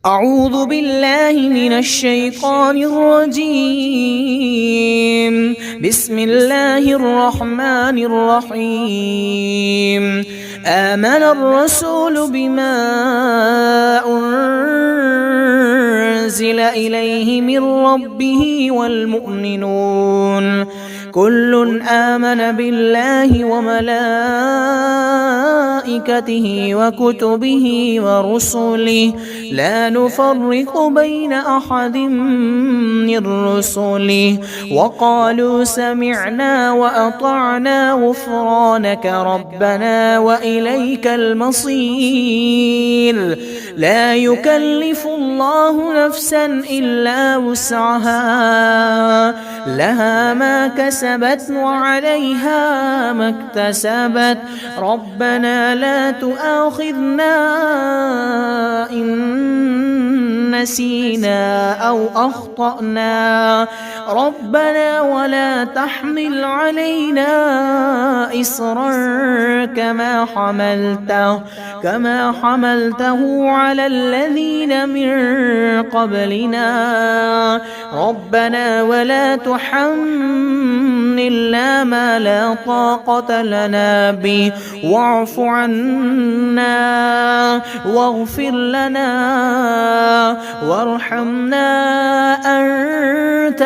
أعوذ بالله من الشيطان الرجيم. بسم الله الرحمن الرحيم. آمن الرسول بما أنزل إليه من ربه والمؤمنون كل آمن بالله وملائكته وكتبه ورسله لا نفرق بين أحد من رسله وقالوا سمعنا وأطعنا غفرانك ربنا وإليك المصير. لا يكلف الله نفسا إلا وسعها لها ما كسبت وعليها ما اكتسبت ربنا لا تؤاخذنا إن نسينا أو أخطأنا ربنا ولا تحمل علينا إصرا كما حملته على الذين من قبلنا ربنا ولا تحملنا ما لا طاقة لنا به واعف عنا واغفر لنا وارحمنا أنت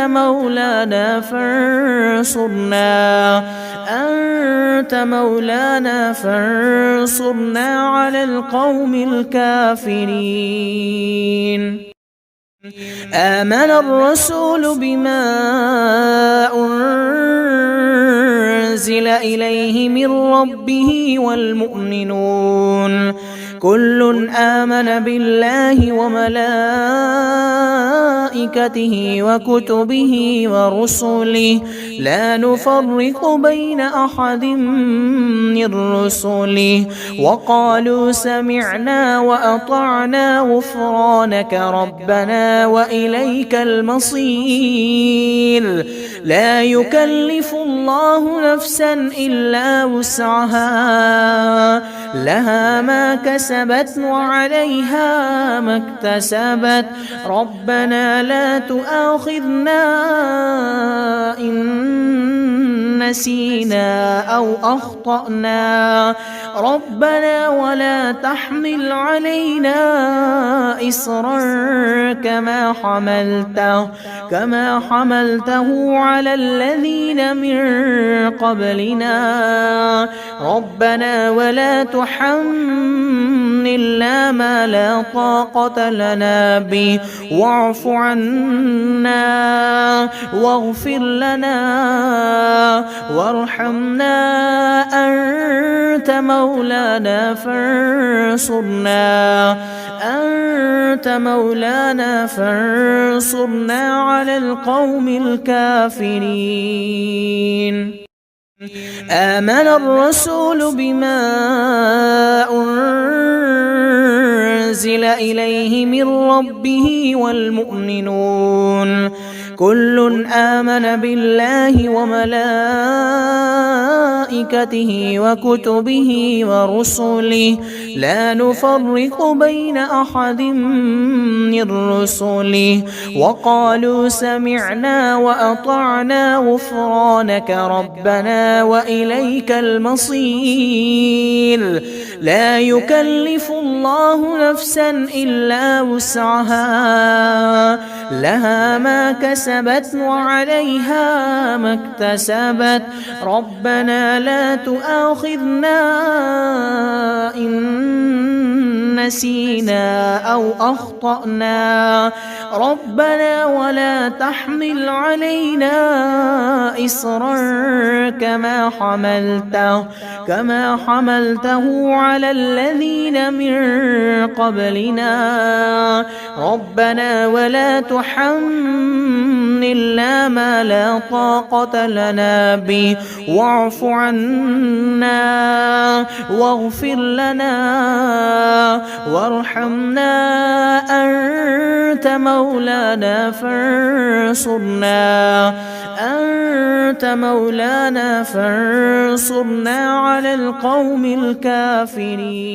مولانا فانصرنا على القوم الكافرين. آمن الرسول بما أنزل إليه من ربه والمؤمنون كل آمن بالله وملائكته وكتبه ورسله لا نفرق بين أحد من رسله وقالوا سمعنا وأطعنا غفرانك ربنا وإليك المصير. لا يكلف الله نفسا إلا وسعها لها ما كسبت وعليها ما اكتسبت ربنا لا تؤاخذنا إن نسينا أو أخطأنا ربنا ولا تحمل علينا إصرا كما حملته على الذين من قبلنا ربنا ولا تحملنا ما لا طاقة لنا به واعف عنا واغفر لنا وارحمنا أنت مولانا فانصرنا على القوم الكافرين. آمن الرسول بما أنزل إليه من ربه والمؤمنون كل آمن بالله وملائكته وكتبه ورسله لا نفرق بين أحد من رسله وقالوا سمعنا وأطعنا غفرانك ربنا وإليك المصير. لا يكلف الله نفسا إلا وسعها لها ما كسبت وعليها ما اكتسبت ربنا لا تؤاخذنا إن نسينا أو أخطأنا ربنا ولا تحمل علينا إصرا كما حملته على الذين من قبلنا ربنا ولا تحملنا ما لا طاقة لنا به واعف عنا واغفر لنا وارحمنا أنت مولانا فانصرنا على القوم الكافرين.